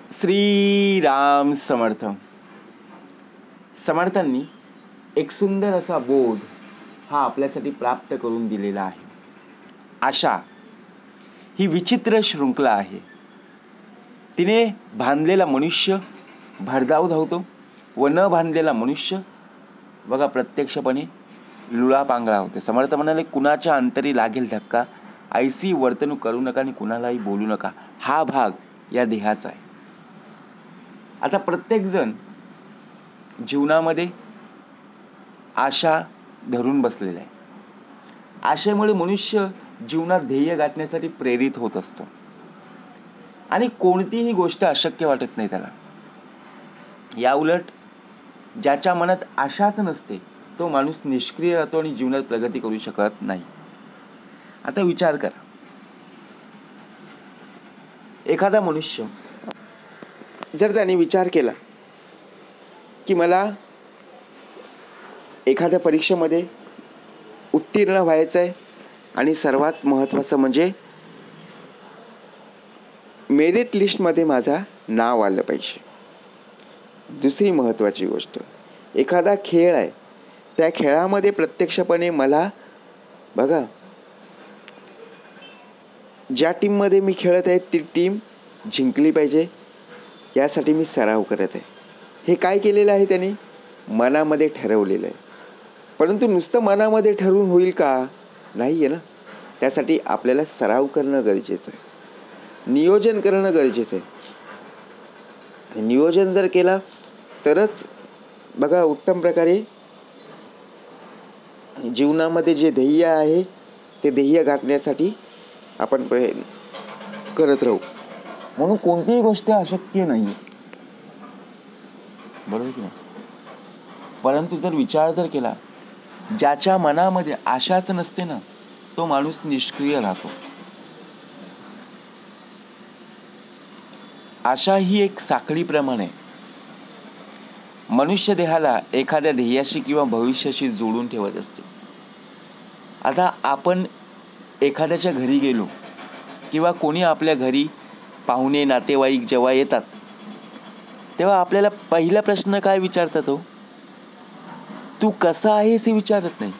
श्री राम समर्थ. समर्थांनी एक सुंदर असा बोध हा आपल्यासाठी प्राप्त करून दिलेला आहे. आशा ही विचित्र शृंखला आहे. तिने बांधलेला मनुष्य भरधाव धावतो व न बांधलेला मनुष्य बघा प्रत्यक्षपणे लुळा पांगळा होते. समर्थ म्हणाले, कुणाच्या अंतरी लागेल धक्का, ऐसी वर्तणूक करू नका आणि कुणालाही बोलू नका. हा भाग या देहाचा आहे. आता प्रत्येकजण जीवनामध्ये आशा धरून बसलेला आहे. आशेमुळे मनुष्य जीवनात ध्येय गाठण्यासाठी प्रेरित होत असतो आणि कोणतीही गोष्ट अशक्य वाटत नाही त्याला. या उलट ज्याच्या मनात आशाच नसते तो माणूस निष्क्रिय राहतो आणि जीवनात प्रगती करू शकत नाही. आता विचार करा, एखादा मनुष्य जर त्याने विचार केला की मला एखाद्या परीक्षेमध्ये उत्तीर्ण व्हायचं आहे आणि सर्वात महत्त्वाचं म्हणजे मेरिट लिस्टमध्ये माझं नाव आलं पाहिजे. दुसरी महत्त्वाची गोष्ट, एखादा खेळ आहे, त्या खेळामध्ये प्रत्यक्षपणे मला बघा ज्या टीममध्ये मी खेळत आहे ती टीम जिंकली पाहिजे, यासाठी मी सराव करत आहे. हे काय केलेलं आहे त्याने? मनामध्ये ठरवलेलं आहे. परंतु नुसतं मनामध्ये ठरवून होईल का? नाही आहे ना. त्यासाठी आपल्याला सराव करणं गरजेचं आहे, नियोजन करणं गरजेचं आहे. नियोजन जर केला तरच बघा उत्तम प्रकारे जीवनामध्ये जे ध्येय आहे ते ध्येय गाठण्यासाठी आपण प्रयत्न करत राहू. म्हणून कोणतीही गोष्ट अशक्य नाही, बरोबर की नाही? परंतु जर विचार जर केला, ज्याच्या मनामध्ये आशाच नसते ना तो माणूस निष्क्रिय राहतो. आशा ही एक साखळीप्रमाणे मनुष्य देहाला एखाद्या ध्येयाशी किंवा भविष्याशी जोडून ठेवत असते. आता आपण एखाद्याच्या घरी गेलो किंवा कोणी आपल्या घरी पाहुणे नातेवाईक जेव्हा येतात तेव्हा आपल्याला पहिला प्रश्न काय विचारतात? हो, तू कसा आहेस हे विचारत नाही.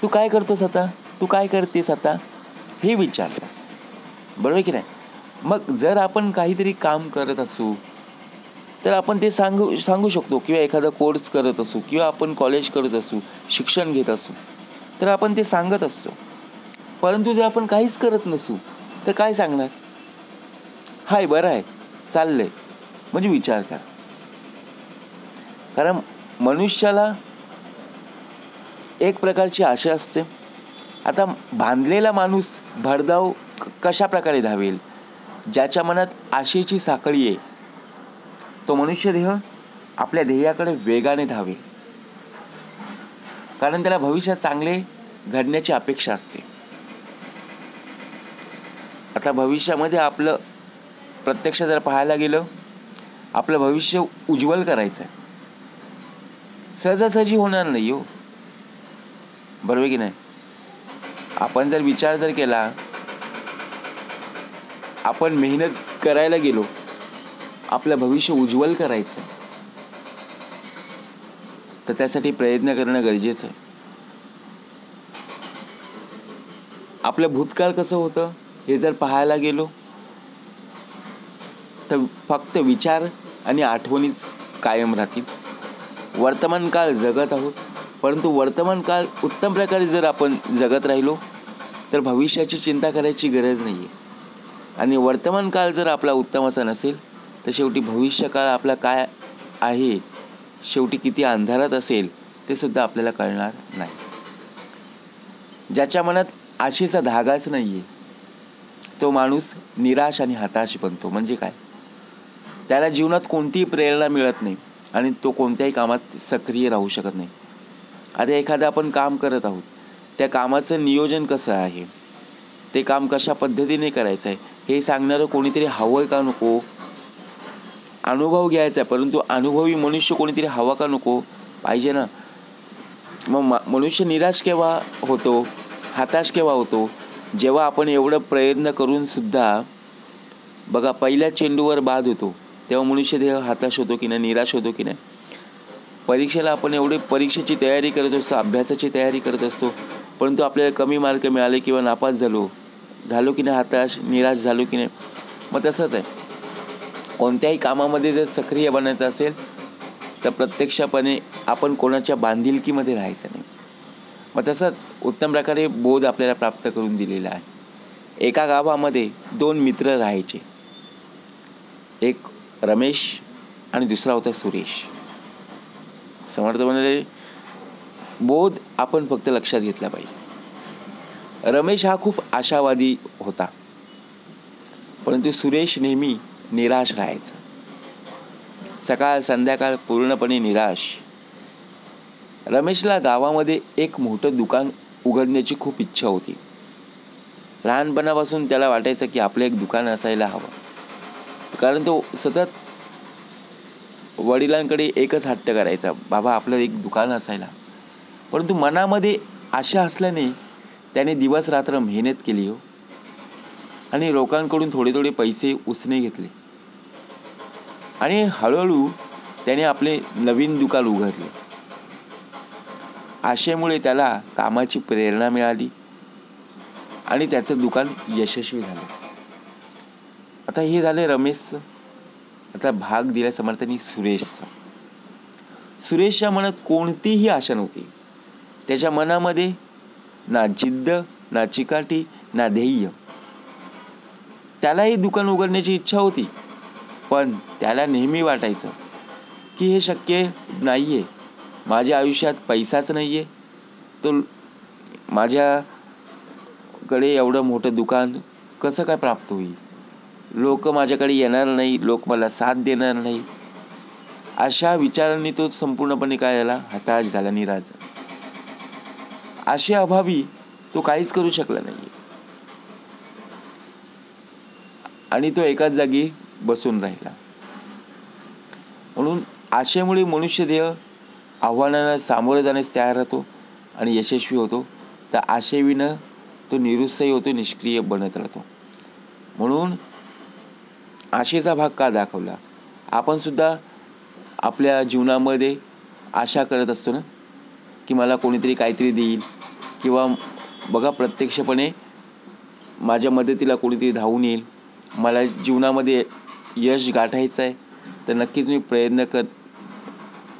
तू काय करतोस आता, तू काय करतेस आता, हे विचारतात, बरोबर की नाही? मग जर आपण काहीतरी काम करत असू तर आपण ते सांगू शकतो, किंवा एखादा कोर्स करत असू किंवा आपण कॉलेज करत असू, शिक्षण घेत असू तर आपण ते सांगत असतो. परंतु जर आपण काहीच करत नसू तर काय सांगणार? हाय, बरं आहे, चाललंय. म्हणजे विचार करा. कारण मनुष्याला एक प्रकारची आशा असते. आता बांधलेला माणूस भरधाव कशा प्रकारे धावेल? ज्याच्या मनात आशेची साखळी आहे तो मनुष्य देह आपल्या ध्येयाकडे वेगाने धावेल, कारण त्याला भविष्यात चांगले घडण्याची अपेक्षा असते. आता भविष्यामध्ये आपलं प्रत्यक्ष जर पाहायला गेलं, आपलं भविष्य उज्ज्वल करायचं आहे, सहजासहजी होणार नाही हो, बरोबर की नाही? आपण जर विचार जर केला, आपण मेहनत करायला गेलो, आपलं भविष्य उज्ज्वल करायचं तर त्यासाठी प्रयत्न करणं गरजेचं आहे. आपलं भूतकाळ कसं होतं हे जर पाहायला गेलो तर फक्त विचार आणि आठवणीच कायम राहतील. वर्तमान काळ जगत आहोत, परंतु वर्तमान काळ उत्तम प्रकारे जर आपण जगत राहिलो तर भविष्याची चिंता करायची गरज नाही आहे. आणि वर्तमान काळ जर आपला उत्तम असा नसेल तर शेवटी भविष्यकाळ आपला काय आहे, शेवटी किती अंधारात असेल ते सुद्धा आपल्याला कळणार नाही. ज्याच्या मनात आशेचा धागाच नाही आहे तो माणूस निराश आणि हताश बनतो. म्हणजे काय? त्याला जीवनात कोणतीही प्रेरणा मिळत नाही आणि तो कोणत्याही कामात सक्रिय राहू शकत नाही. आता एखादं आपण काम करत आहोत, त्या कामाचं नियोजन कसं आहे, ते काम कशा पद्धतीने करायचं आहे हे सांगणारं कोणीतरी हवं का नको? अनुभव घ्यायचा आहे, परंतु अनुभवी मनुष्य कोणीतरी हवा का नको? पाहिजे ना. मग मनुष्य निराश केव्हा होतो, हताश केव्हा होतो? जेव्हा आपण एवढं प्रयत्न करून सुद्धा बघा, पहिल्या चेंडूवर बाद होतो तेव्हा मनुष्यदेह हताश होतो की नाही, निराश होतो की नाही. परीक्षेला आपण एवढे परीक्षेची तयारी करत असतो, अभ्यासाची तयारी करत असतो, परंतु आपल्याला कमी मार्क मिळाले किंवा नापास झालो की नाही, हताश निराश झालो की नाही. मग तसंच आहे, कोणत्याही कामामध्ये जर सक्रिय बनायचं असेल तर प्रत्यक्षपणे आपण कोणाच्या बांधिलकीमध्ये राहायचं नाही. मग तसंच उत्तम प्रकारे बोध आपल्याला प्राप्त करून दिलेला आहे. एका गावामध्ये 2 मित्र राहायचे. एक रमेश आणि दुसरा होता सुरेश. समर्थ म्हणाले, बोध आपण फक्त लक्षात घेतला पाहिजे. रमेश हा खूप आशावादी होता, परंतु सुरेश नेहमी निराश राहायचा. सकाळ संध्याकाळ पूर्णपणे निराश. रमेशला गावामध्ये एक मोठं दुकान उघडण्याची खूप इच्छा होती. लहानपणापासून त्याला वाटायचं की आपलं एक दुकान असायला हवं, कारण तो सतत वडिलांकडे एकच हट्ट करायचा, बाबा आपलं एक दुकान असायला. परंतु मनामध्ये आशा असल्याने त्याने दिवस रात्र मेहनत केली हो, आणि लोकांकडून थोडे थोडे पैसे उसने घेतले आणि हळूहळू त्याने आपले नवीन दुकान उघडले. आशेमुळे त्याला कामाची प्रेरणा मिळाली आणि त्याचं दुकान यशस्वी झालं. आता हे झाले रमेशचं. आता भाग दिला समर्थांनी सुरेशचा. सुरेशच्या मनात कोणतीही आशा नव्हती. त्याच्या मनामध्ये ना जिद्द, ना चिकाटी, ना ध्येय. त्यालाही दुकान उघडण्याची इच्छा होती, पण त्याला नेहमी वाटायचं की हे शक्य नाहीये. माझ्या आयुष्यात पैसाच नाहीये, तो माझ्याकडे एवढं मोठं दुकान कसं काय प्राप्त होईल. लोक माझ्याकडे येणार नाही, लोक मला साथ देणार नाही. अशा विचारांनी तो संपूर्णपणे काय झाला, हताश झाला, निराश झाला. आशेअभावी तो काहीच करू शकला नाही आणि तो एकाच जागी बसून राहिला. म्हणून आशेमुळे मनुष्यदेह आव्हानांना सामोरे जाण्यास तयार राहतो आणि यशस्वी होतो. तर आशेविना तो निरुत्साही होतो, निष्क्रिय बनत राहतो. म्हणून आशेचा भाग का दाखवला. आपण सुद्धा आपल्या जीवनामध्ये आशा करत असतो ना, की मला कोणीतरी काहीतरी देईल, किंवा बघा प्रत्यक्षपणे माझ्या मदतीला कोणीतरी धावून येईल. मला जीवनामध्ये यश गाठायचं आहे तर नक्कीच मी प्रयत्न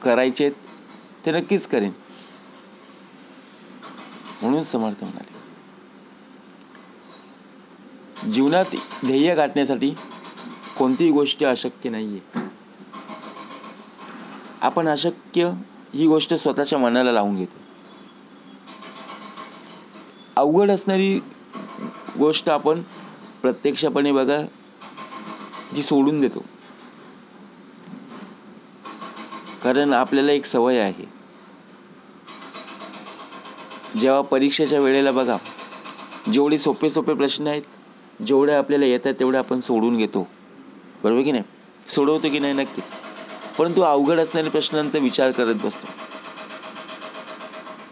करायचे ते नक्कीच करेन. म्हणून समर्थ म्हणाले, जीवनात ध्येय गाठण्यासाठी कोणतीही गोष्ट अशक्य नाहीये. आपण अशक्य ही गोष्ट स्वतःच्या मनाला लावून घेतो. अवघड असणारी गोष्ट आपण प्रत्यक्षपणे बघा जी सोडून देतो. कारण आपल्याला एक सवय आहे, जेव्हा परीक्षेच्या वेळेला बघा, जेवढे सोपे सोपे प्रश्न आहेत, जेवढे आपल्याला येतात तेवढे आपण सोडून घेतो, बरोबर की नाही. सोडवतो की नाही, नक्कीच. परंतु अवघड असणाऱ्या प्रश्नांचा विचार करत बसतो.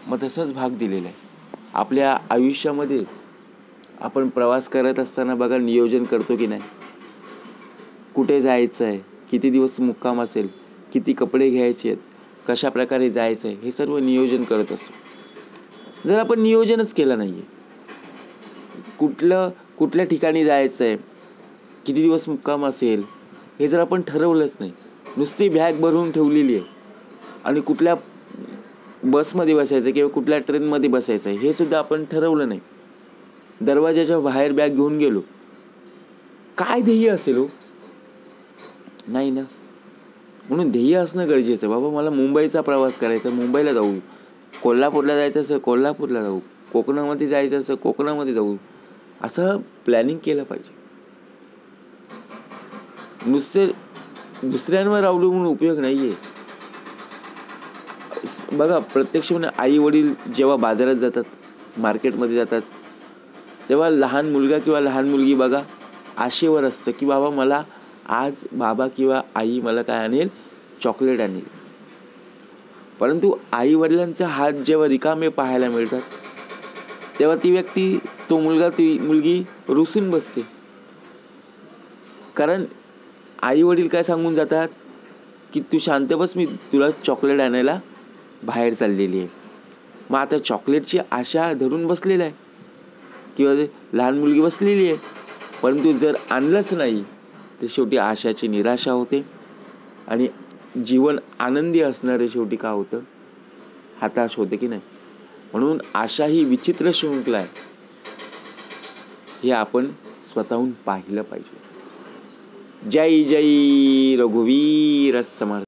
मग तसंच भाग दिलेला आहे आपल्या आयुष्यामध्ये. आपण प्रवास करत असताना बघा, नियोजन करतो की नाही. कुठे जायचं आहे, किती दिवस मुक्काम असेल, किती कपडे घ्यायचे आहेत, कशा प्रकारे जायचं आहे, हे सर्व नियोजन करत असतो. जर आपण नियोजनच केलं नाहीये, कुठल्या ठिकाणी जायचं आहे, किती दिवस मुक्काम असेल, हे जर आपण ठरवलंच नाही, नुसती बॅग भरून ठेवलेली आहे आणि कुठल्या बसमध्ये बसायचं किंवा कुठल्या ट्रेनमध्ये बसायचं आहे हे सुद्धा आपण ठरवलं नाही, दरवाजाच्या बाहेर बॅग घेऊन गेलो, काय ध्येय असेल हो, नाही ना. म्हणून ध्येय असणं गरजेचं आहे. बाबा मला मुंबईचा प्रवास करायचा, मुंबईला जाऊ. कोल्हापूरला जायचं असं कोल्हापूरला जाऊ. कोकणामध्ये जायचं असं कोकणामध्ये जाऊ. असं प्लॅनिंग केलं पाहिजे. नुसते दुसऱ्यांवर अवलंबून उपयोग नाहीये. बघा प्रत्यक्षपणे आई वडील जेव्हा बाजारात जातात, मार्केटमध्ये जातात, तेव्हा लहान मुलगा किंवा लहान मुलगी बघा आशेवर असतं की बाबा मला आज बाबा किंवा आई मला काय आणेल, चॉकलेट आणेल. परंतु आई वडिलांचे हात जेव्हा रिकामे पाहायला मिळतात तेव्हा ती व्यक्ती, तो मुलगा, ती मुलगी रुसून बसते. कारण आई वडील काय सांगून जातात की तू शांत बस, मी तुला चॉकलेट आणायला बाहेर चाललेली आहे. मग आता चॉकलेटची आशा धरून बसलेला आहे किंवा लहान मुलगी बसलेली आहे, परंतु जर आणलंच नाही तर शेवटी आशाची निराशा होते आणि जीवन आनंदी असणारे शेवटी काय होतं, हताश होते की नाही. म्हणून आशा ही विचित्र शृंखला आहे, हे आपण स्वतःहून पाहिलं पाहिजे. जय जय रघुवीर समर्थ.